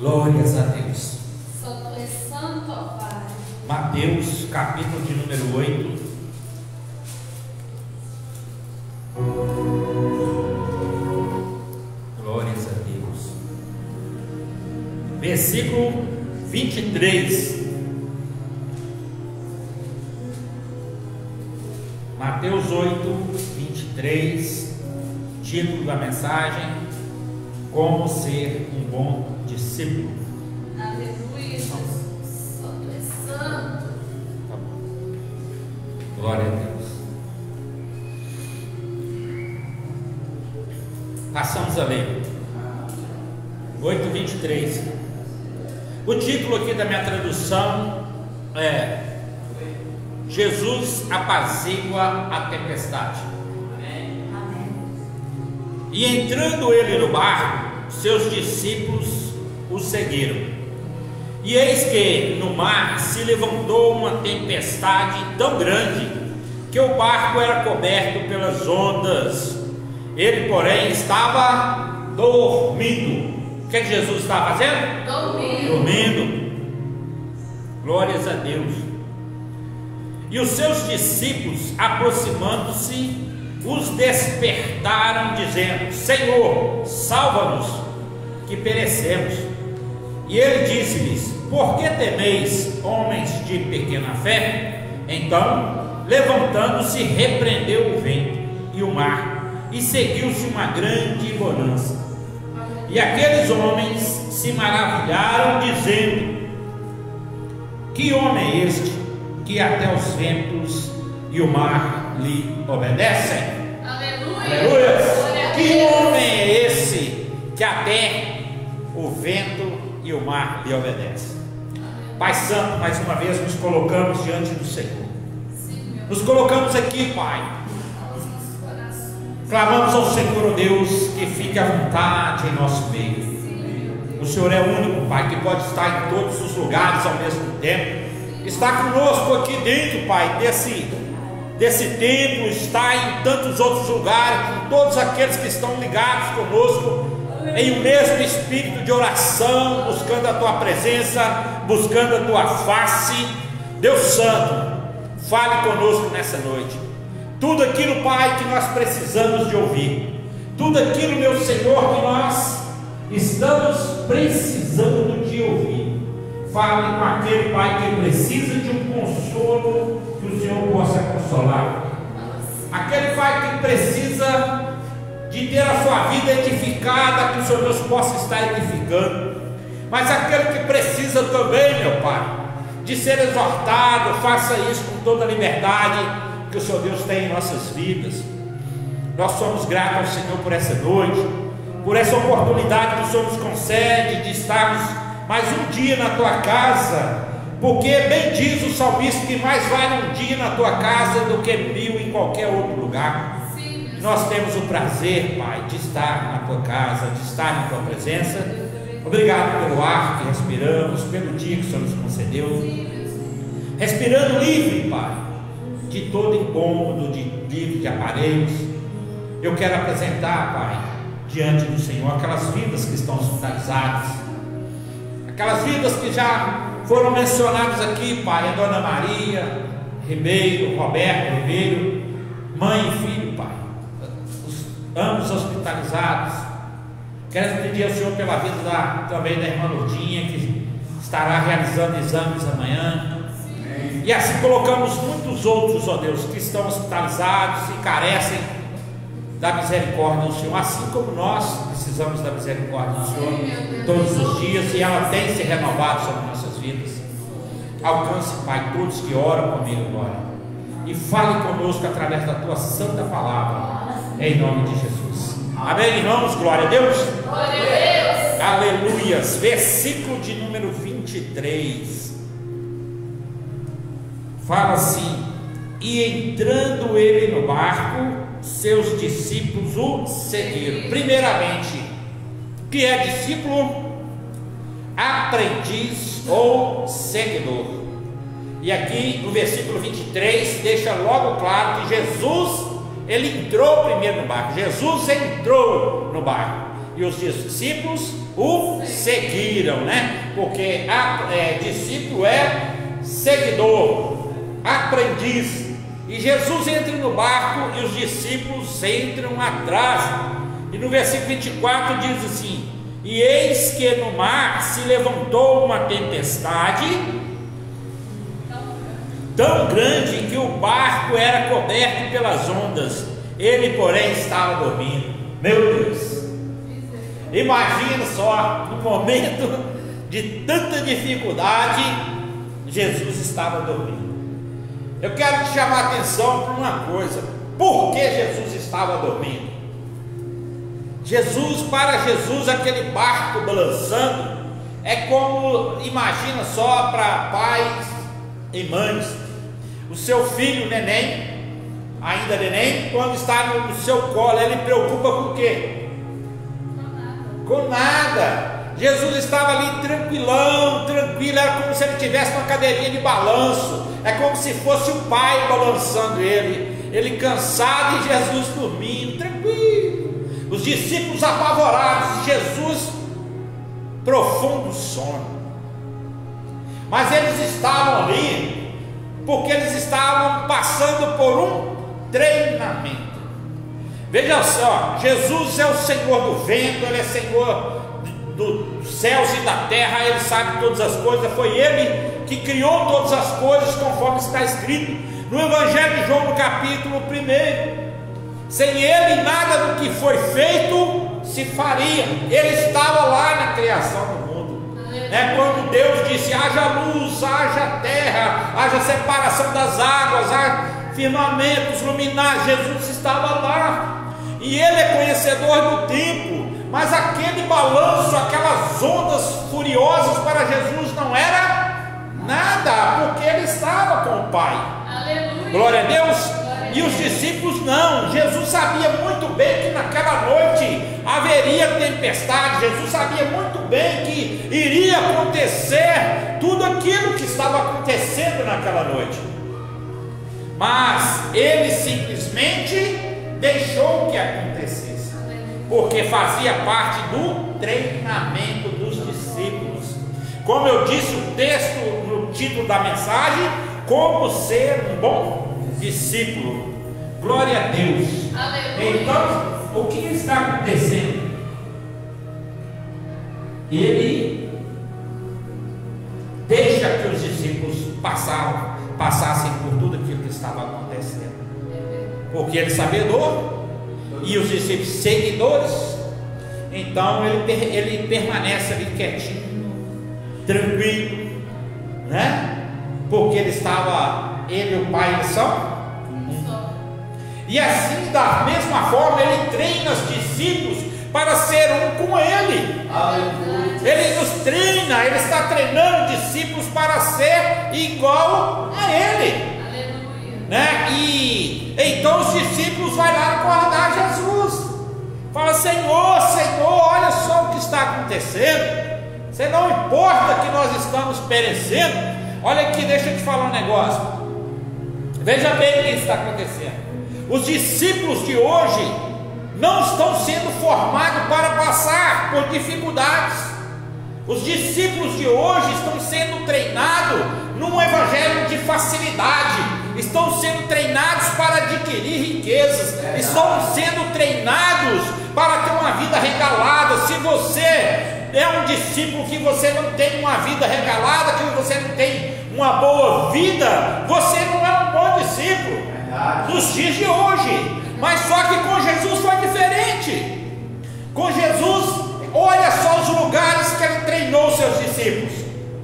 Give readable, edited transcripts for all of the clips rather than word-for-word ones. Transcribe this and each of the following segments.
Glórias a Deus. Só tu és santo, ó Pai. Mateus, capítulo de número 8. Glórias a Deus. Versículo 23. Mateus 8, 23. Título da mensagem: Como ser um bom discípulo. Aleluia, Jesus. Só tu és santo. Tá bom. Glória a Deus. Passamos a ler 8:23. O título aqui da minha tradução é: Jesus apazigua a tempestade. E entrando ele no barco, seus discípulos o seguiram. E eis que no mar se levantou uma tempestade tão grande que o barco era coberto pelas ondas. Ele, porém, estava dormindo. O que Jesus estava fazendo? Dormindo. Glórias a Deus. E os seus discípulos, aproximando-se, os despertaram, dizendo: Senhor, salva-nos, que perecemos. E ele disse-lhes: Por que temeis, homens de pequena fé? Então, levantando-se, repreendeu o vento e o mar, e seguiu-se uma grande bonança. E aqueles homens se maravilharam, dizendo: Que homem é este, que até os ventos e o mar lhe obedecem? Aleluia! Que homem é esse que até o vento e o mar lhe obedecem? Pai Santo, mais uma vez nos colocamos diante do Senhor. Nos colocamos aqui, Pai. Clamamos ao Senhor, ó Deus, que fique à vontade em nosso meio. O Senhor é o único, Pai, que pode estar em todos os lugares ao mesmo tempo. Está conosco aqui dentro, Pai, desse templo, está em tantos outros lugares, com todos aqueles que estão ligados conosco, em o mesmo espírito de oração, buscando a Tua presença, buscando a Tua face. Deus Santo, fale conosco nessa noite. Tudo aquilo, Pai, que nós precisamos de ouvir, tudo aquilo, meu Senhor, que nós estamos precisando de ouvir. Fale com aquele, Pai, que precisa de um consolo, que o Senhor possa consolar. Aquele, Pai, que precisa de ter a sua vida edificada, que o Senhor Deus possa estar edificando. Mas aquele que precisa também, meu Pai, de ser exortado, faça isso com toda a liberdade que o Senhor Deus tem em nossas vidas. Nós somos gratos ao Senhor por essa noite, por essa oportunidade que o Senhor nos concede de estarmos mais um dia na Tua casa, porque bem diz o salmista que mais vale um dia na Tua casa do que 1000 em qualquer outro lugar. Nós temos o prazer, Pai, de estar na Tua casa, de estar na Tua presença. Obrigado pelo ar que respiramos, pelo dia que o Senhor nos concedeu, respirando livre, Pai, de todo incômodo, livre de aparelhos. Eu quero apresentar, Pai, diante do Senhor, aquelas vidas que estão hospitalizadas, aquelas vidas que já foram mencionadas aqui, Pai, a Dona Maria Ribeiro, Roberto Ribeiro, mãe e filho, Pai, ambos hospitalizados. Quero pedir ao Senhor pela vida também da irmã Lourdinha, que estará realizando exames amanhã. E assim colocamos muitos outros, ó Deus, que estão hospitalizados e carecem da misericórdia do Senhor, assim como nós precisamos da misericórdia do Senhor todos os dias, e ela tem se renovado sobre nossas vidas. Alcance, Pai, todos que oram comigo agora, e fale conosco através da Tua santa palavra, em nome de Jesus. Amém, irmãos? Glória a Deus. Glória a Deus. Aleluias. Versículo de número 23 fala assim: E entrando ele no barco, seus discípulos o seguiram. Primeiramente, o que é discípulo? Aprendiz ou seguidor. E aqui no versículo 23 deixa logo claro que Jesus, ele entrou primeiro no barco. Jesus entrou no barco, e os discípulos o seguiram, né? Porque discípulo é seguidor, aprendiz. E Jesus entra no barco e os discípulos entram atrás. E no versículo 24 diz assim: e eis que no mar se levantou uma tempestade tão grande que o barco era coberto pelas ondas. Ele, porém, estava dormindo. Meu Deus! Imagina só, no momento de tanta dificuldade, Jesus estava dormindo. Eu quero te chamar a atenção para uma coisa: por que Jesus estava dormindo? Para Jesus, aquele barco balançando é como, imagina só, para pais e mães, o seu filho neném, ainda neném, quando está no seu colo, ele preocupa com o quê? Com nada. Jesus estava ali tranquilão, tranquilo, era como se ele tivesse uma cadeirinha de balanço, é como se fosse o pai balançando ele cansado e Jesus dormindo, tranquilo. Os discípulos apavorados, Jesus profundo sono. Mas eles estavam ali porque eles estavam passando por um treinamento. Veja só, Jesus é o Senhor do vento, Ele é Senhor dos céus e da terra, Ele sabe todas as coisas, foi Ele que criou todas as coisas, conforme está escrito no Evangelho de João, no capítulo 1. Sem Ele, nada do que foi feito se faria. Ele estava lá na criação do mundo, né? Quando Deus disse: haja luz, haja terra, haja separação das águas, haja firmamentos luminares, Jesus estava lá. E Ele é conhecedor do tempo, mas aquele balanço, aquelas ondas furiosas para Jesus não era nada, porque Ele estava com o Pai. Aleluia. Glória a Deus. E os discípulos não. Jesus sabia muito bem que naquela noite haveria tempestade. Jesus sabia muito bem que iria acontecer tudo aquilo que estava acontecendo naquela noite, mas Ele simplesmente deixou que acontecesse, porque fazia parte do treinamento dos discípulos. Como eu disse o texto no título da mensagem: como ser um bom discípulo. Glória a Deus. Aleluia. Então, o que está acontecendo? Ele deixa que os discípulos passassem por tudo aquilo que estava acontecendo, porque ele é sabedor e os discípulos seguidores. Então ele permanece ali quietinho, tranquilo, né? Porque ele e o Pai eles são um. E assim, da mesma forma, ele treina os discípulos para ser um com ele. Aleluia. Ele nos treina, ele está treinando discípulos para ser igual a ele. Aleluia. Né? E então os discípulos vão lá acordar Jesus. Fala: Senhor, olha só o que está acontecendo. Você não importa que nós estamos perecendo. Olha aqui, deixa eu te falar um negócio. Veja bem o que está acontecendo. Os discípulos de hoje não estão sendo formados para passar por dificuldades. Os discípulos de hoje estão sendo treinados num evangelho de facilidade, estão sendo treinados para adquirir riquezas, estão sendo treinados para ter uma vida regalada. Se você é um discípulo que você não tem uma vida regalada, que você não tem uma boa vida, você não é um bom discípulo nos dias de hoje. Mas só que com Jesus foi diferente. Com Jesus, olha só os lugares que ele treinou seus discípulos.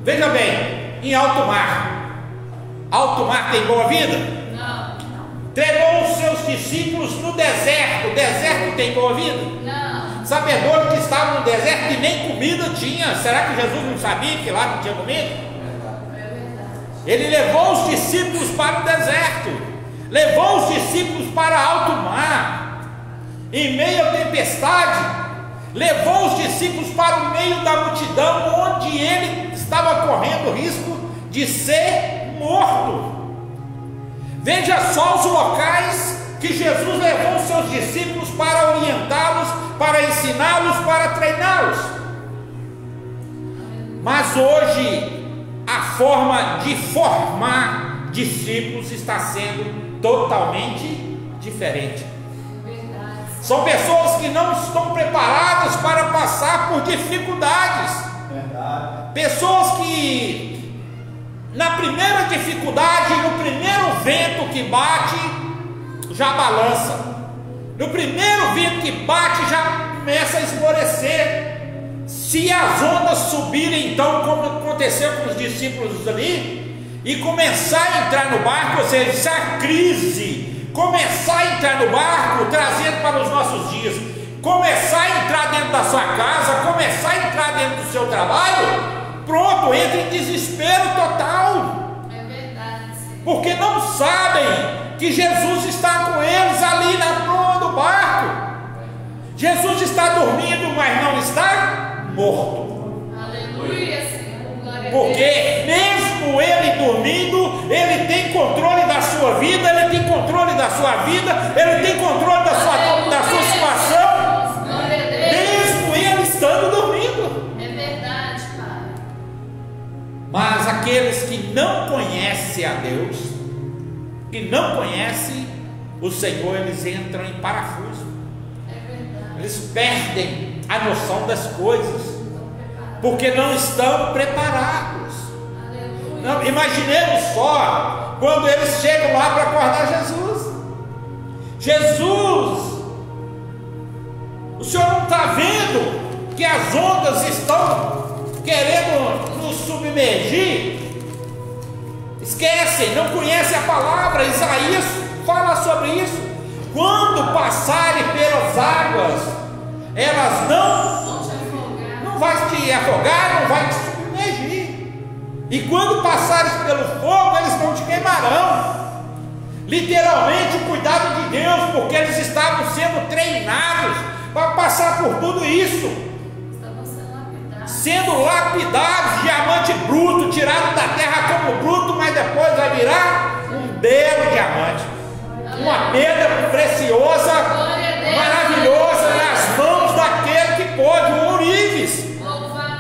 Veja bem, em alto mar. Alto mar tem boa vida? Não. Treinou os seus discípulos no deserto. Deserto tem boa vida? Não. Sabedor que estava no deserto e nem comida tinha. Será que Jesus não sabia que lá não tinha comida? Ele levou os discípulos para o deserto, levou os discípulos para alto mar, em meio à tempestade, levou os discípulos para o meio da multidão, onde ele estava correndo o risco de ser morto. Veja só os locais que Jesus levou os seus discípulos para orientá-los, para ensiná-los, para treiná-los. Mas hoje a forma de formar discípulos está sendo totalmente diferente. São pessoas que não estão preparadas para passar por dificuldades. Pessoas que na primeira dificuldade, no primeiro vento que bate, já balança. No primeiro vento que bate, já começa a esmorecer. Se as ondas subirem, então, como aconteceu com os discípulos ali, e começar a entrar no barco, ou seja, se a crise começar a entrar no barco, trazendo para os nossos dias, começar a entrar dentro da sua casa, começar a entrar dentro do seu trabalho, pronto, entra em desespero total. É verdade. Porque não sabem que Jesus está com eles ali na proa do barco. Jesus está dormindo, mas não está morto. Aleluia, Senhor. Glória a Porque mesmo ele dormindo, ele tem controle da sua vida, ele tem controle da sua vida, ele tem controle da sua situação, Glória a Deus. mesmo ele estando dormindo. É verdade, Pai. Mas aqueles que não conhecem a Deus, que não conhecem o Senhor, eles entram em parafuso. É verdade. Eles perdem a noção das coisas, porque não estão preparados. Aleluia. Não, imaginemos só quando eles chegam lá para acordar Jesus. Jesus, o Senhor não está vendo que as ondas estão querendo nos submergir? Esquecem, não conhecem a palavra. Isaías fala sobre isso. Quando passarem pelas águas, elas não vai te afogar, não vai te submergir. E quando passares pelo fogo, eles não te queimarão. Literalmente o cuidado de Deus, porque eles estavam sendo treinados para passar por tudo isso, Estamos sendo lapidados. sendo lapidados, diamante bruto, tirado da terra como bruto, mas depois vai virar um belo diamante, uma pedra preciosa, maravilhosa, nas mãos daquele que pode, o ourives.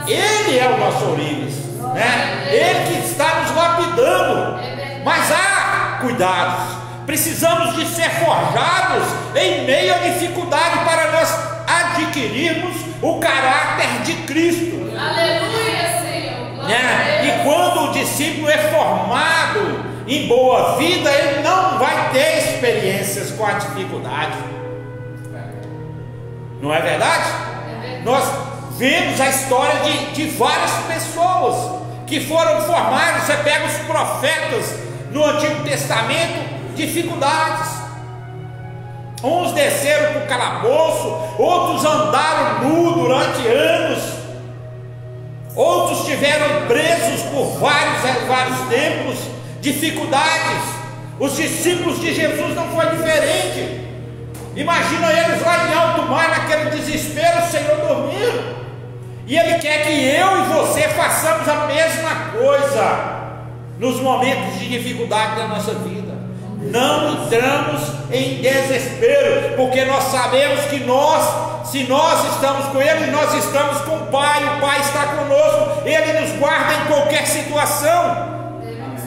Ele é o nosso ourives, né? Ele que está nos lapidando. Mas há cuidados. Precisamos de ser forjados em meio à dificuldade para nós adquirirmos o caráter de Cristo. Aleluia, Senhor. Glória a Né? Deus. E quando o discípulo é formado em boa vida, ele não vai ter experiências com a dificuldade. Não é verdade? Nós vemos a história de várias pessoas que foram formadas. Você pega os profetas no Antigo Testamento, dificuldades. Uns desceram para o calabouço, outros andaram nu durante anos, outros tiveram presos por vários tempos, dificuldades. Os discípulos de Jesus não foi diferente. Imagina eles lá em alto mar, naquele desespero, o Senhor dormindo, e Ele quer que eu e você façamos a mesma coisa nos momentos de dificuldade da nossa vida. Não entramos em desespero, porque nós sabemos que se nós estamos com Ele, nós estamos com o Pai está conosco, Ele nos guarda em qualquer situação. Devemos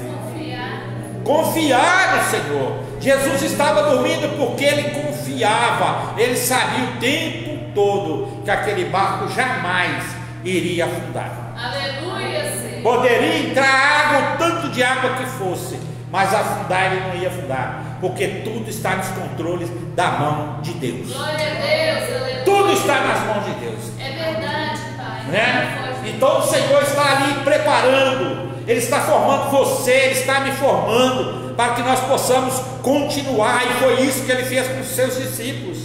Confiar no Senhor. Jesus estava dormindo porque ele confiava, ele sabia o tempo todo que aquele barco jamais iria afundar. Aleluia, Senhor. Poderia entrar água, o tanto de água que fosse, mas afundar ele não ia afundar, porque tudo está nos controles da mão de Deus. Glória a Deus, aleluia. Tudo está nas mãos de Deus, É verdade, Pai. né? Então o Senhor está ali preparando, Ele está formando você, Ele está me formando, para que nós possamos continuar, e foi isso que Ele fez com os seus discípulos.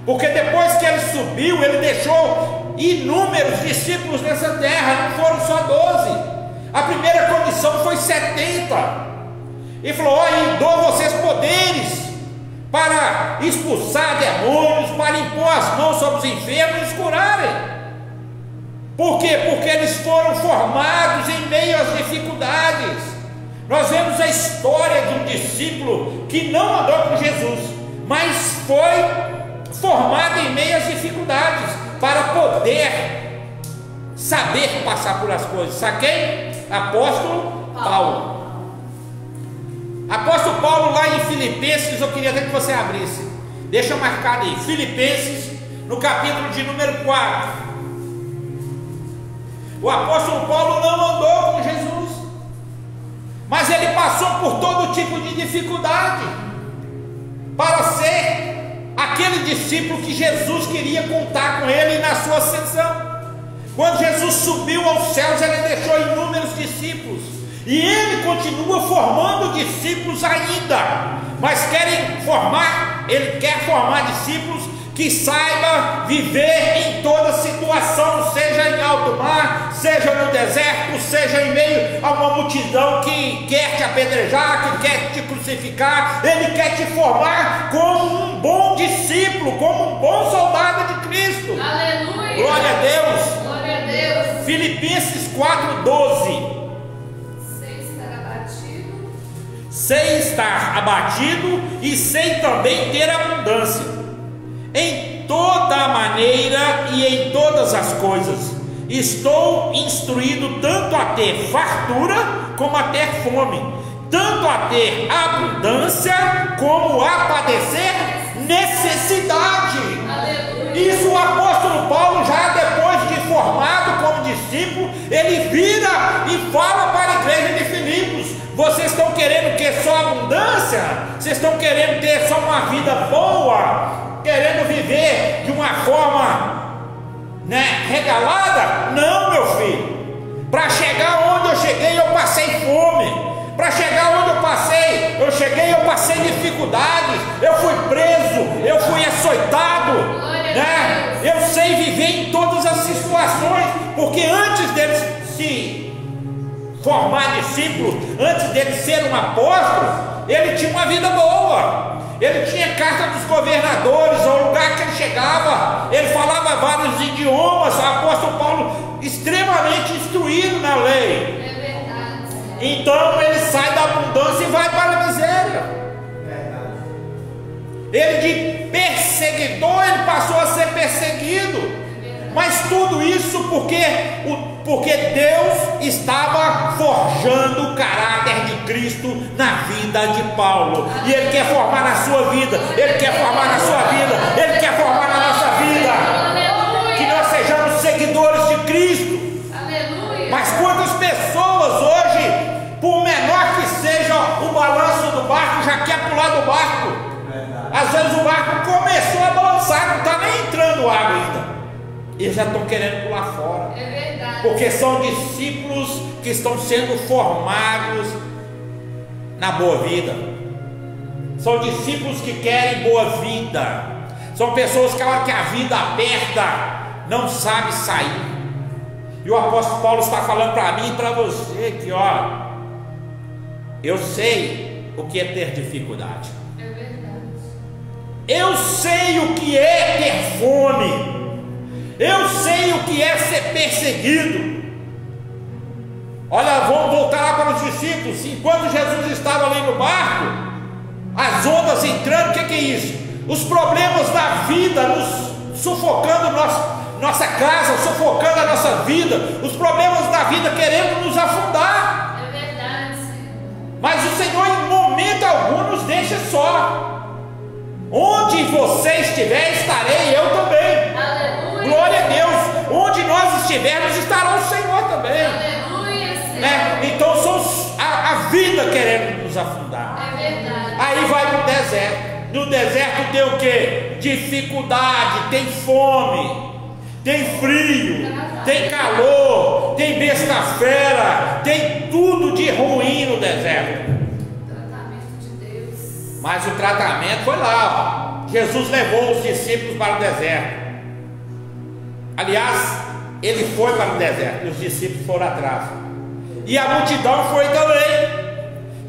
Porque depois que Ele subiu, Ele deixou inúmeros discípulos nessa terra, não foram só 12. A primeira comissão foi 70. E falou: olha, dou a vocês poderes para expulsar demônios, para impor as mãos sobre os enfermos e os curarem. Por quê? Porque eles foram formados em meio às dificuldades. Nós vemos a história de um discípulo que não andou com Jesus, mas foi formado em meio às dificuldades, para poder saber passar por as coisas. Sabe quem? Apóstolo Paulo. Apóstolo Paulo, lá em Filipenses, eu queria até que você abrisse. Deixa marcado aí, Filipenses, no capítulo de número 4. O apóstolo Paulo não andou com Jesus, mas ele passou por todo tipo de dificuldade para ser aquele discípulo que Jesus queria contar com ele na sua ascensão. Quando Jesus subiu aos céus, ele deixou inúmeros discípulos, e ele continua formando discípulos ainda, mas ele quer formar discípulos que saiba viver em toda situação, seja em alto mar, seja no deserto, seja em meio a uma multidão que quer te apedrejar, que quer te crucificar. Ele quer te formar como um bom discípulo, como um bom soldado de Cristo. Aleluia! Glória a Deus! Glória a Deus! Filipenses 4:12. Sem estar abatido e sem também ter abundância, em toda maneira e em todas as coisas, estou instruído tanto a ter fartura como a ter fome, tanto a ter abundância como a padecer necessidade. Aleluia. Isso o apóstolo Paulo, já depois de formado como discípulo, ele vira e fala para a igreja de Filipos: vocês estão querendo que só abundância? Vocês estão querendo ter só uma vida boa? Querendo viver de uma forma, regalada? Não, meu filho. Para chegar onde eu cheguei, eu passei fome. Para chegar onde eu passei dificuldades. Eu fui preso, eu fui açoitado, Eu sei viver em todas as situações, porque antes deles se formar discípulo, antes dele ser um apóstolo, ele tinha uma vida boa. Ele tinha carta dos governadores, ao lugar que ele chegava, ele falava vários idiomas. O apóstolo Paulo, extremamente instruído na lei. É verdade. Então ele sai da abundância e vai para a miséria. Ele de perseguidor, ele passou a ser perseguido. Mas tudo isso porque Deus estava forjando o caráter de Cristo na vida de Paulo. E Ele quer formar na sua vida, Ele quer formar na sua vida, Ele quer formar na nossa vida. Que nós sejamos seguidores de Cristo. Aleluia. Mas quantas pessoas hoje, por menor que seja o balanço do barco, já quer pular do barco. Às vezes o barco começou a balançar, não está nem entrando água ainda, e já estão querendo pular fora. É verdade. Porque são discípulos que estão sendo formados na boa vida. São discípulos que querem boa vida. São pessoas que a hora que a vida aperta, não sabe sair. E o apóstolo Paulo está falando para mim e para você que, eu sei o que é ter dificuldade. É verdade. Eu sei o que é ter fome. Eu sei o que é ser perseguido. Olha, vamos voltar lá para os discípulos. Enquanto Jesus estava ali no barco, as ondas entrando, o que é isso? Os problemas da vida nos sufocando nossa casa, sufocando a nossa vida. Os problemas da vida querendo nos afundar. É verdade. Mas o Senhor em momento algum nos deixa só. Onde você estiver, estarei eu também. Aleluia. Glória a Deus. Onde nós estivermos, estará o Senhor também. Aleluia, Senhor. Então são a vida querendo nos afundar. É verdade. Aí vai no deserto. No deserto tem o que? Dificuldade, tem fome, tem frio, tem calor, tem besta fera, tem tudo de ruim no deserto. Tratamento de Deus. Mas o tratamento foi lá. Jesus levou os discípulos para o deserto. Aliás, ele foi para o deserto e os discípulos foram atrás. E a multidão foi também.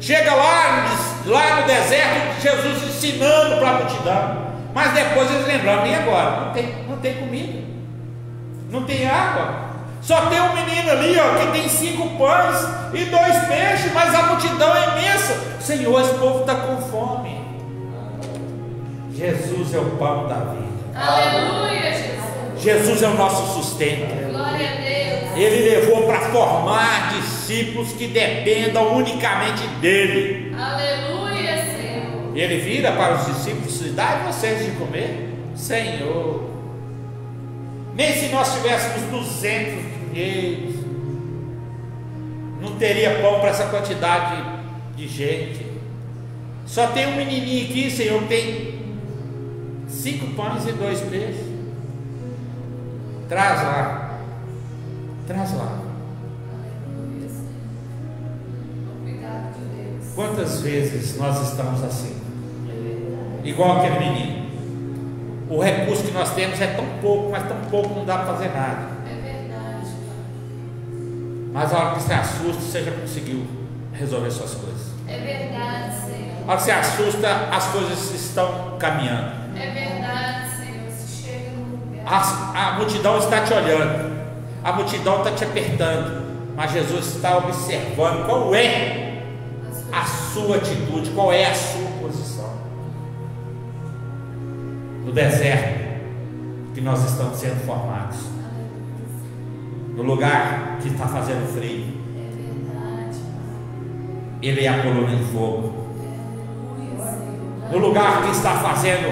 Chega lá no deserto, Jesus ensinando para a multidão. Mas depois eles lembraram: e agora? Não tem comida, não tem água. Só tem um menino ali, que tem 5 pães e 2 peixes, mas a multidão é imensa. Senhor, esse povo está com fome. Jesus é o pão da vida. Aleluia, Jesus. Jesus é o nosso sustento. Glória a Deus. Ele levou para formar discípulos que dependam unicamente dele. Aleluia, Senhor. Ele vira para os discípulos e dá vocês de comer? Senhor, nem se nós tivéssemos 200 dinheiros, não teria pão para essa quantidade de gente. Só tem um menininho aqui, Senhor, tem 5 pães e 2 peixes. Traz lá. Traz lá. Aleluia, Senhor. Obrigado, Deus. Quantas vezes nós estamos assim? Igual aquele menino. O recurso que nós temos é tão pouco, mas tão pouco não dá para fazer nada. É verdade, Pai. Mas a hora que você assusta, você já conseguiu resolver suas coisas. É verdade, Senhor. A hora que você assusta, as coisas estão caminhando. É verdade, Senhor. Se chega no lugar. A multidão está te olhando, a multidão está te apertando, mas Jesus está observando qual é a sua atitude, qual é a sua posição. No deserto que nós estamos sendo formados, no lugar que está fazendo frio, É verdade, Pai. Ele é a coluna de fogo. Aleluia, Senhor. No lugar que está fazendo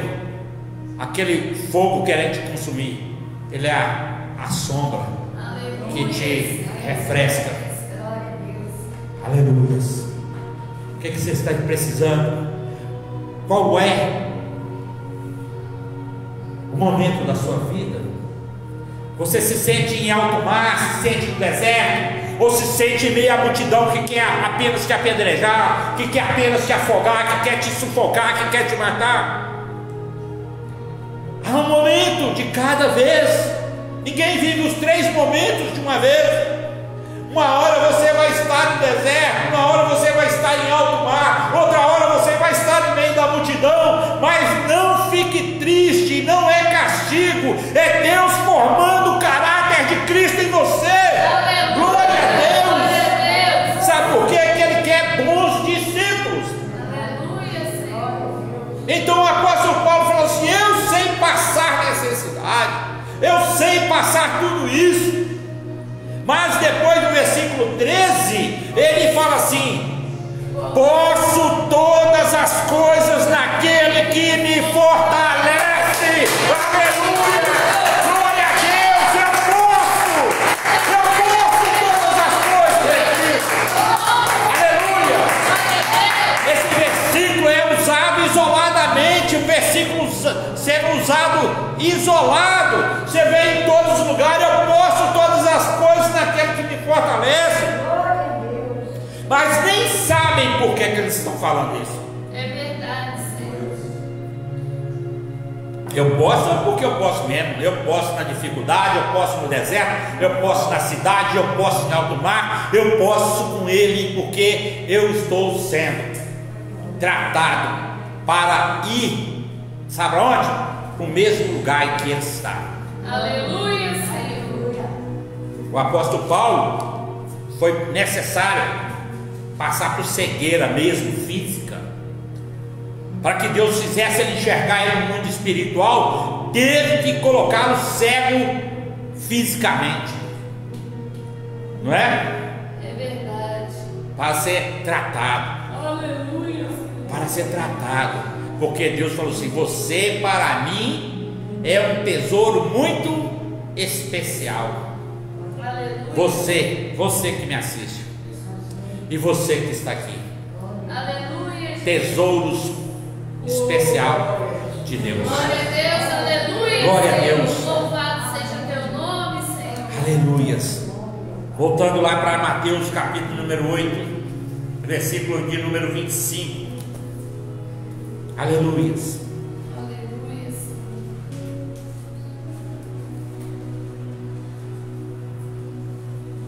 aquele fogo querendo te consumir, Ele é a sombra Aleluia, que te Senhor. refresca. Glória a Deus. Aleluia. O que você está precisando? Qual é o momento da sua vida? Você se sente em alto mar, se sente no deserto, ou se sente em meio à multidão que quer apenas te apedrejar, que quer apenas te afogar, que quer te sufocar, que quer te matar? Há um momento de cada vez. Ninguém vive os 3 momentos de uma vez. Uma hora você vai estar no deserto, uma hora você vai estar em alto mar, outra hora você vai estar no meio da multidão. Mas não fique triste, não é castigo, é Deus formando o caráter de Cristo em você. Aleluia. Glória a Deus. Glória a Deus. Sabe por quê? Que Ele quer bons discípulos. Aleluia, Senhor. Então o apóstolo Paulo falou assim: eu sei passar necessidade, eu sei passar tudo isso. Mas depois do versículo 13, ele fala assim: posso todas as coisas naquele que me fortalece. Aleluia! Glória a Deus! Eu posso todas as coisas em Cristo. Aleluia! Esse versículo é usado isoladamente, o versículo sendo usado isolado. Você vê em todos os lugares: eu posso todas as coisas naquele que me fortalece. Mas nem sabem por que eles estão falando isso. É verdade, Senhor. Eu posso porque eu posso mesmo. Eu posso na dificuldade, eu posso no deserto, eu posso na cidade, eu posso em alto mar, eu posso com Ele, porque eu estou sendo tratado para ir, sabe onde? Para o mesmo lugar em que Ele está. Aleluia, Senhor. O apóstolo Paulo foi necessário passar por cegueira mesmo física, para que Deus fizesse ele enxergar ele no mundo espiritual. Teve que colocá-lo cego fisicamente, não é? É verdade. Para ser tratado, Aleluia. para ser tratado, porque Deus falou assim: você para mim é um tesouro muito especial. Aleluia. Você que me assiste, e você que está aqui, Aleluia. tesouros especial de Deus. Glória a Deus, aleluia. Glória a Senhor. Deus. Louvado seja teu nome, Senhor. Aleluias. Voltando lá para Mateus capítulo número 8, versículo de número 25. Aleluias. Aleluia.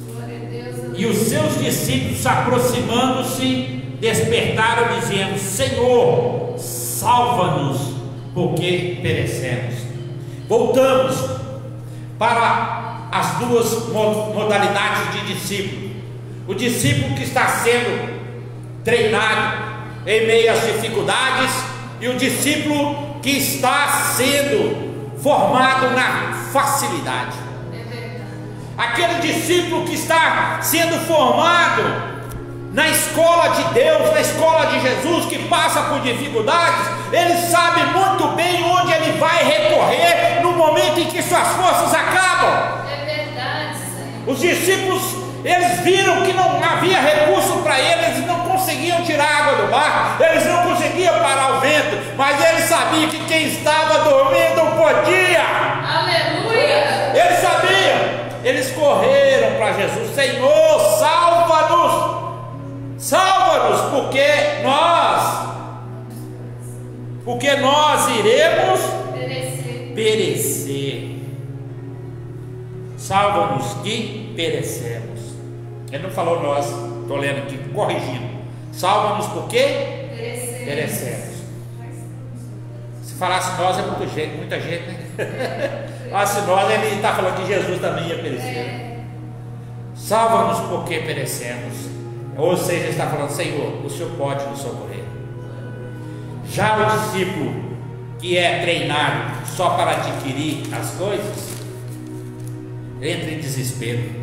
Glória a Deus, aleluia. E os seus discípulos, aproximando-se, despertaram, dizendo: Senhor, salva-nos, porque perecemos. Voltamos para as duas modalidades de discípulo: o discípulo que está sendo treinado em meio às dificuldades, e o discípulo que está sendo formado na facilidade. É verdade. aquele discípulo que está sendo formado na escola de Deus, na escola de Jesus, que passa por dificuldades, ele sabe muito bem onde ele vai recorrer no momento em que suas forças acabam. É verdade, Senhor. Os discípulos, eles viram que não havia recurso para eles não conseguiam tirar a água do barco, eles não conseguiam parar o vento, mas eles sabiam que quem estava dormindo podia. Aleluia! Eles sabiam, eles correram para Jesus: Senhor, salva-nos, salva-nos, porque nós iremos perecer. Salva-nos que perecemos. Ele não falou nós, estou lendo aqui, corrigindo. Salva-nos porque perecemos. Se falasse nós é muita gente, né? Mas se nós, ele está falando que Jesus também ia perecer. Salva-nos porque perecemos. Ou seja, ele está falando: Senhor, o Senhor pode nos socorrer. Já o discípulo que é treinado só para adquirir as coisas, entra em desespero.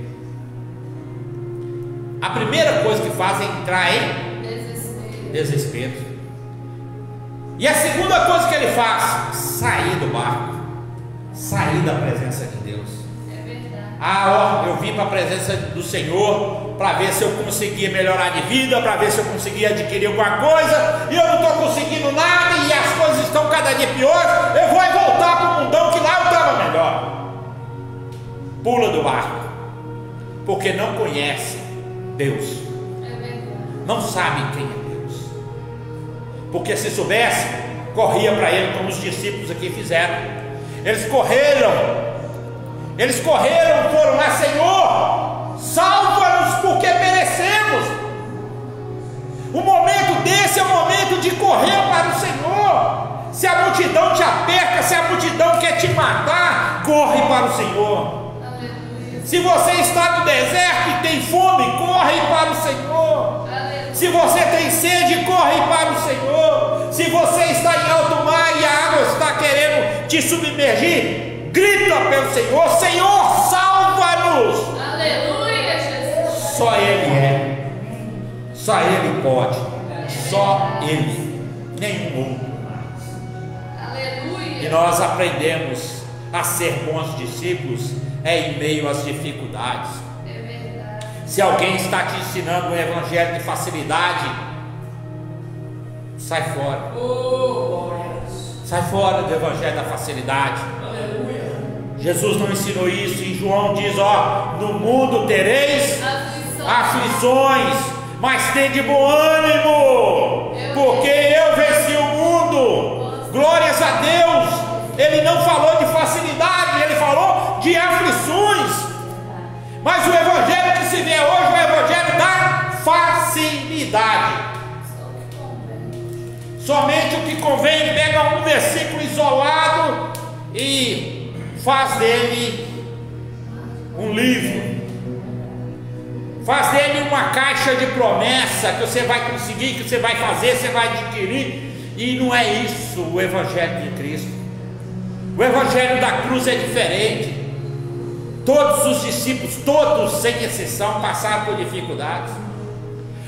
A primeira coisa que faz é entrar em desespero. E a segunda coisa que ele faz: sair do barco, sair da presença de Deus. Eu vim para a presença do Senhor para ver se eu conseguia melhorar de vida, para ver se eu conseguia adquirir alguma coisa, e eu não estou conseguindo nada, e as coisas estão cada dia piores. Eu vou voltar para o mundão que lá eu estava melhor. Pula do barco, porque não conhece Deus, não sabe quem é Deus, porque se soubesse, corria para ele, como os discípulos aqui fizeram. Eles correram, foram lá: Senhor, salva-nos porque perecemos. O momento desse é o momento de correr para o Senhor. Se a multidão te aperta, se a multidão quer te matar, corre para o Senhor. Se você está no deserto e tem fome, corre para o Senhor. Se você tem sede, corre para o Senhor. Se você está em alto mar e a água está querendo te submergir, grita pelo Senhor: Senhor, salva-nos. Aleluia, Jesus. Só Ele só Ele pode, só Ele, nenhum outro. Aleluia. E nós aprendemos a ser bons discípulos em meio às dificuldades. É verdade. Se alguém está te ensinando um evangelho de facilidade, sai fora. Sai fora do evangelho da facilidade. Jesus não ensinou isso. Em João diz: no mundo tereis aflições, mas tende bom ânimo, porque eu venci o mundo. Glórias a Deus. Ele não falou de facilidade, ele falou de aflições. Mas o evangelho que se vê hoje é o evangelho da facilidade. Somente o que convém pega um versículo isolado e faz dele um livro, faz dele uma caixa de promessa que você vai conseguir, que você vai fazer, você vai adquirir. E não é isso o evangelho de Cristo. O evangelho da cruz é diferente. Todos os discípulos, todos sem exceção, passaram por dificuldades.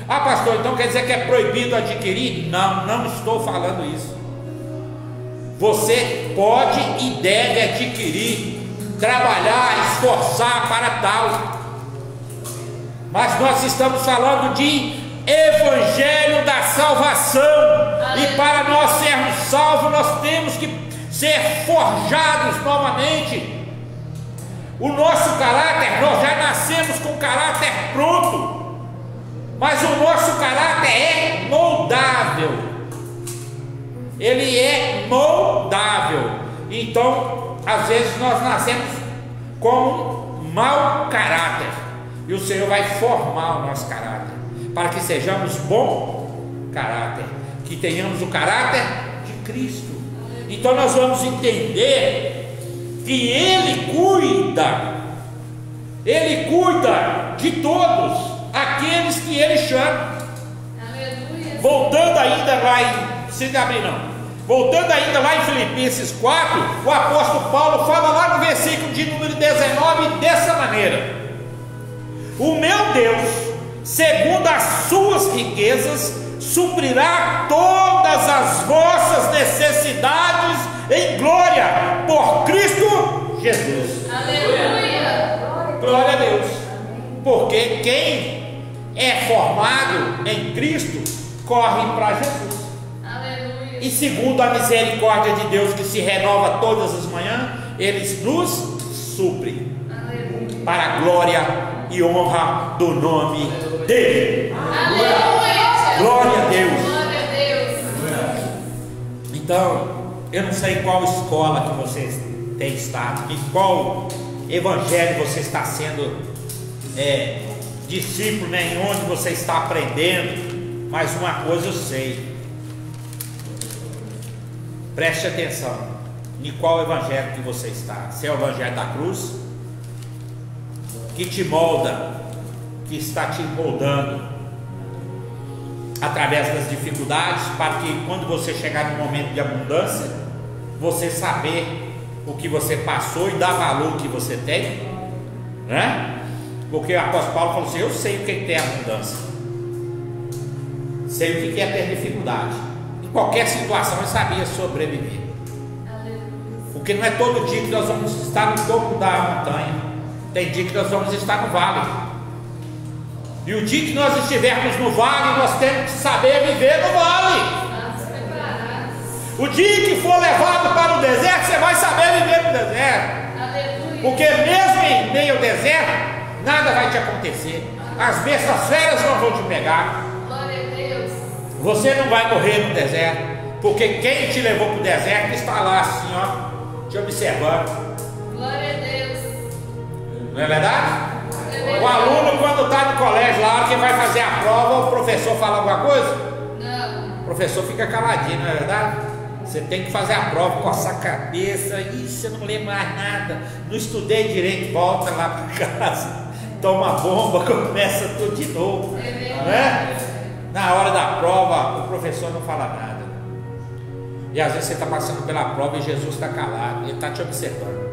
Pastor, então quer dizer que é proibido adquirir? Não, não estou falando isso. Você pode e deve adquirir, trabalhar, esforçar para tal. Mas nós estamos falando de evangelho da salvação. E para nós sermos salvos, nós temos que ser forjados novamente. O nosso caráter, nós já nascemos com caráter pronto, mas o nosso caráter é moldável. Ele é moldável. Então, às vezes nós nascemos com um mau caráter, e o Senhor vai formar o nosso caráter, para que sejamos bom caráter, que tenhamos o caráter de Cristo. Então nós vamos entender que Ele cuida de todos aqueles que Ele chama. Aleluia. Voltando ainda lá em Filipenses 4, o apóstolo Paulo fala lá no versículo de número 19 dessa maneira: o meu Deus, segundo as suas riquezas, suprirá todas as vossas necessidades em glória por Cristo Jesus. Aleluia. Glória a Deus. Porque quem é formado em Cristo corre para Jesus. Aleluia. E segundo a misericórdia de Deus que se renova todas as manhãs, Ele nos supre. Aleluia. Para a glória e honra do nome dele. Aleluia. Glória a Deus. Glória a Deus. Então, eu não sei qual escola que você tem estado, em qual evangelho você está sendo discípulo, né? Em onde você está aprendendo, mas uma coisa eu sei, preste atenção, em qual evangelho que você está. Se é o evangelho da cruz, que te molda, que está te moldando através das dificuldades, para que quando você chegar no momento de abundância, você saber o que você passou e dar valor que você tem, né? Porque o apóstolo Paulo falou assim: eu sei o que é abundância, sei o que é ter dificuldade. Em qualquer situação eu sabia sobreviver. Porque não é todo dia que nós vamos estar no topo da montanha, tem dia que nós vamos estar no vale. E o dia que nós estivermos no vale, nós temos que saber viver no vale. O dia que for levado para o deserto, você vai saber viver no deserto. Aleluia. Porque mesmo em meio ao deserto, nada vai te acontecer. As bestas feras não vão te pegar. Glória a Deus. Você não vai morrer no deserto, porque quem te levou para o deserto está lá assim, ó, te observando. Glória a Deus. Não é verdade? O aluno, quando está no colégio, lá que vai fazer a prova, o professor fala alguma coisa? Não. O professor fica caladinho, não é verdade? Você tem que fazer a prova, coçar a cabeça, você não lê mais nada, não estudei direito, volta lá para casa, toma bomba, começa tudo de novo, né? Na hora da prova, o professor não fala nada. E às vezes você está passando pela prova e Jesus está calado, Ele está te observando.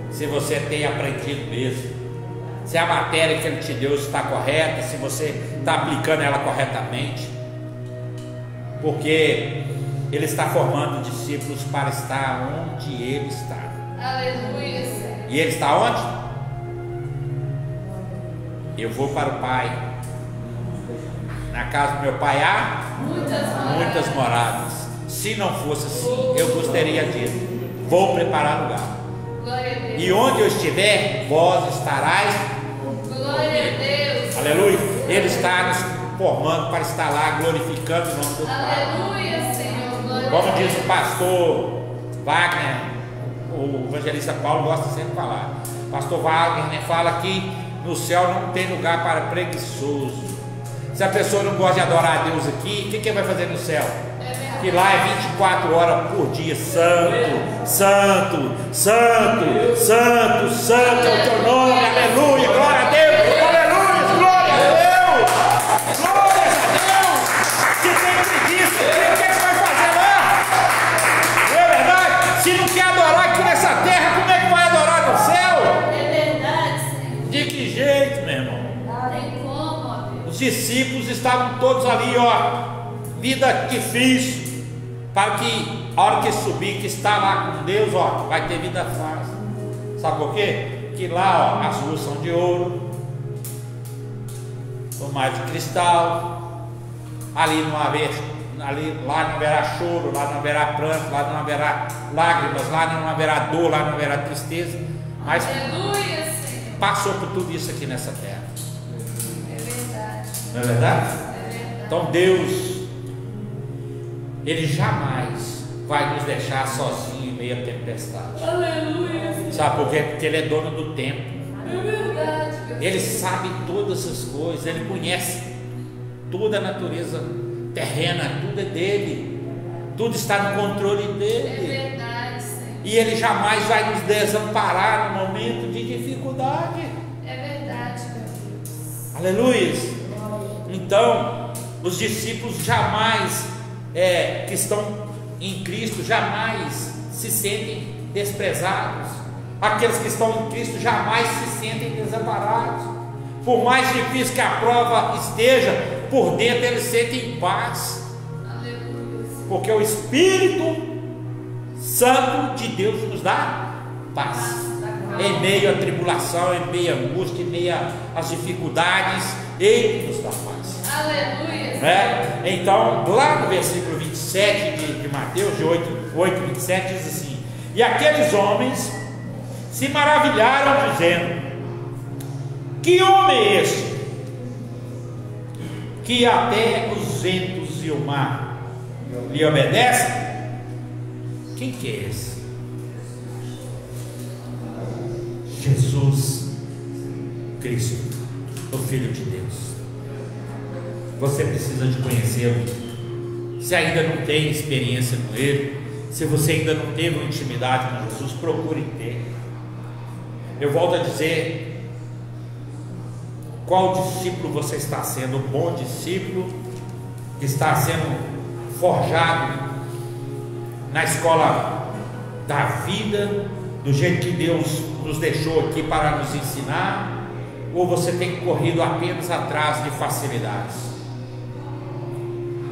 Se você tem aprendido mesmo, se a matéria que Ele te deu está correta, se você está aplicando ela corretamente, porque Ele está formando discípulos para estar onde Ele está. Aleluia. E Ele está onde? Eu vou para o Pai. Na casa do meu Pai há muitas moradas. Se não fosse assim, eu gostaria de ir. Vou preparar lugar. Glória a Deus. E onde eu estiver, vós estarás. Glória a Deus. Aleluia. Ele está nos formando para estar lá glorificando o nome do Pai. Aleluia, Senhor. Glória Como a Deus. diz o pastor Wagner, o evangelista Paulo gosta sempre de falar. Pastor Wagner fala que no céu não tem lugar para preguiçoso. Se a pessoa não gosta de adorar a Deus aqui, o que ele vai fazer no céu? Que lá é 24 horas por dia, santo, santo, santo, santo, santo é o teu nome, aleluia, glória a Deus, aleluia, glória a Deus, glória a Deus. Se tem preguiça, o que você vai fazer lá? Não é verdade? Se não quer adorar aqui nessa terra, como é que vai adorar no céu? É verdade, Senhor. De que jeito, meu irmão? Não tem como, ó Deus. Os discípulos estavam todos ali, ó, vida difícil, para que a hora que subir, que está lá com Deus, ó, vai ter vida fácil. Sabe por quê? Que lá, ó, as ruas são de ouro, o mar de cristal, ali não haver, lá não haverá choro, lá não haverá pranto, lá não haverá lágrimas, lá não haverá dor, lá não haverá tristeza. Mas Aleluia, Senhor. passou por tudo isso aqui nessa terra. É verdade. Não é verdade? É verdade. Então Deus, Ele jamais vai nos deixar sozinho em meio à tempestade. Aleluia. Sabe por quê? Porque Ele é dono do tempo. É verdade, Deus. Ele sabe todas as coisas. Ele conhece toda a natureza terrena. Tudo é dele. Tudo está no controle É dele. verdade, Senhor. E Ele jamais vai nos desamparar no momento de dificuldade. É verdade, meu Deus. Aleluia. Então, os discípulos jamais que estão em Cristo jamais se sentem desprezados. Aqueles que estão em Cristo jamais se sentem desamparados. Por mais difícil que a prova esteja, por dentro eles sentem paz. Porque o Espírito Santo de Deus nos dá paz. Em meio à tribulação, em meio à angústia, em meio às dificuldades, Ele nos dá paz. Aleluia. Então, lá no versículo 27 de Mateus, de 8, 27, diz assim: e aqueles homens se maravilharam, dizendo: que homem é este, que até os ventos e o mar lhe obedecem? Quem que é esse? Jesus Cristo, o Filho de Deus. Você precisa de conhecê-lo. Se ainda não tem experiência com Ele, se você ainda não teve uma intimidade com Jesus, procure ter. Eu volto a dizer: qual discípulo você está sendo? O bom discípulo que está sendo forjado na escola da vida, do jeito que Deus nos deixou aqui para nos ensinar, ou você tem corrido apenas atrás de facilidades?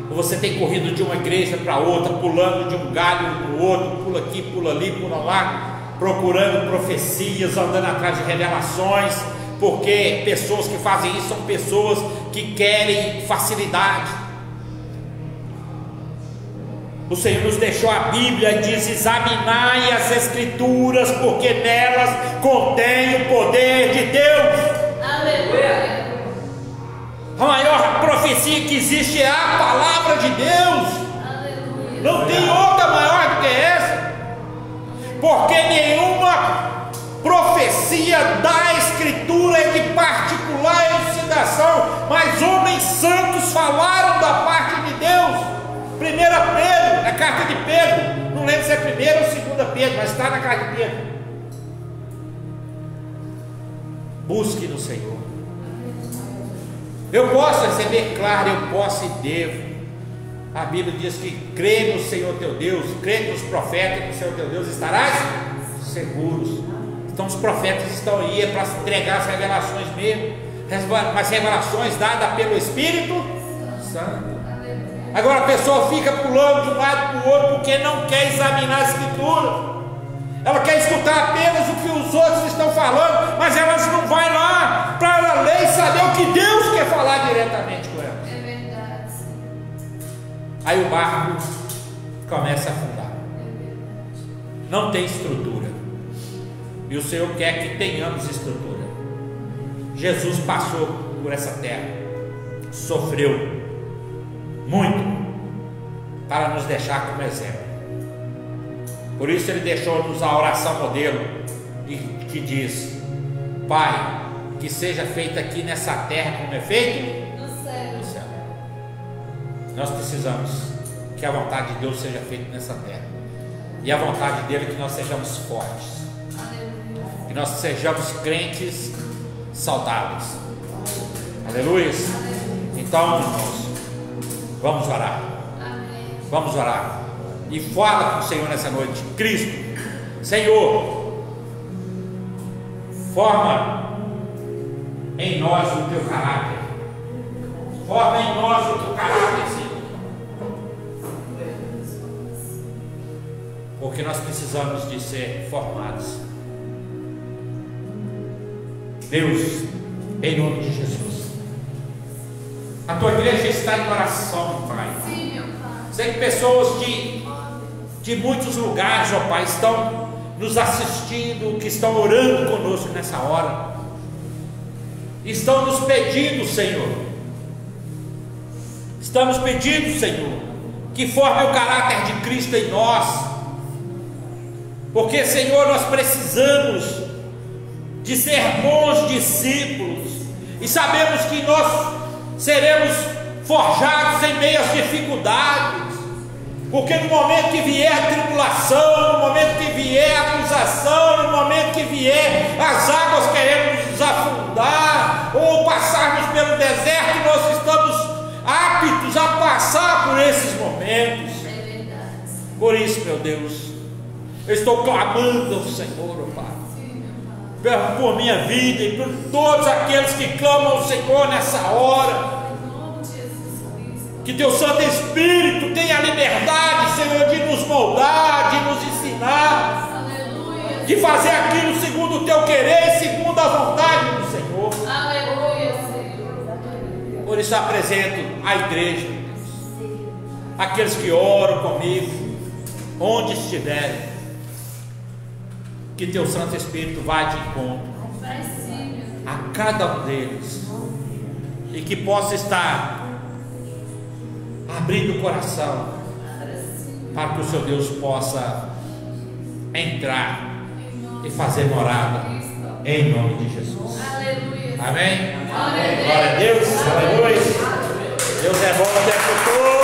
Ou você tem corrido de uma igreja para outra, pulando de um galho para o outro, pula aqui, pula ali, pula lá, procurando profecias, andando atrás de revelações? Porque pessoas que fazem isso são pessoas que querem facilidade. O Senhor nos deixou a Bíblia, diz: examinai as Escrituras, porque nelas contém o poder de Deus. Aleluia. A maior profecia que existe é a palavra de Deus. Aleluia. Não tem outra maior do que essa, porque nenhuma profecia da Escritura é de particular elucidação, mas homens santos falaram da parte de Deus. 1 Pedro, na carta de Pedro, não lembro se é 1 ou 2 Pedro, mas está na carta de Pedro. Busque no Senhor. Eu posso receber, claro, eu posso e devo. A Bíblia diz que crê no Senhor teu Deus, crê nos profetas, no Senhor teu Deus estarás seguros. Então os profetas estão aí, é para entregar as revelações mesmo, mas revelações dadas pelo Espírito Santo. Agora a pessoa fica pulando de um lado para o outro porque não quer examinar a Escritura. Ela quer escutar apenas o que os outros estão falando, mas elas não vai lá para ela ler e saber o que Deus quer falar diretamente com elas. É verdade. Aí o barco começa a afundar. Não tem estrutura. E o Senhor quer que tenhamos estrutura. Jesus passou por essa terra, sofreu muito para nos deixar como exemplo. Por isso Ele deixou-nos a oração modelo, que diz: Pai, que seja feita aqui nessa terra como é feito No céu. no céu. Nós precisamos que a vontade de Deus seja feita nessa terra, e a vontade dele é que nós sejamos fortes, que nós sejamos crentes saudáveis. Aleluia. Então, irmãos, vamos orar. Amém. Vamos orar. E fala com o Senhor nessa noite. Cristo, Senhor, forma em nós o teu caráter. Forma em nós o teu caráter, Senhor. Porque nós precisamos de ser formados. Deus, em nome de Jesus, a tua igreja está em oração, Pai. Sim, meu Pai. Sei que pessoas de muitos lugares, ó Pai, estão nos assistindo, que estão orando conosco nessa hora, estão nos pedindo, Senhor, estamos pedindo, Senhor, que forme o caráter de Cristo em nós, porque, Senhor, nós precisamos de ser bons discípulos, e sabemos que nós seremos forjados em meio às dificuldades, porque no momento que vier a tribulação, no momento que vier a acusação, no momento que vier as águas querendo nos afundar, ou passarmos pelo deserto, nós estamos aptos a passar por esses momentos. É verdade. Por isso, meu Deus, eu estou clamando ao Senhor, ó Pai, Sim, meu Pai. por minha vida e por todos aqueles que clamam ao Senhor nessa hora. Que teu Santo Espírito tenha a liberdade, Senhor, de nos moldar, de nos ensinar, de fazer aquilo segundo o teu querer e segundo a vontade do Senhor. Aleluia, Senhor. Por isso apresento a igreja, aqueles que oram comigo, onde estiverem, que teu Santo Espírito vá de encontro a cada um deles, e que possa estar abrindo o coração para que o seu Deus possa entrar e fazer morada em nome de Jesus. Aleluia. Amém? Glória a Deus. Glória a Deus. Aleluia. Deus é bom o tempo todo.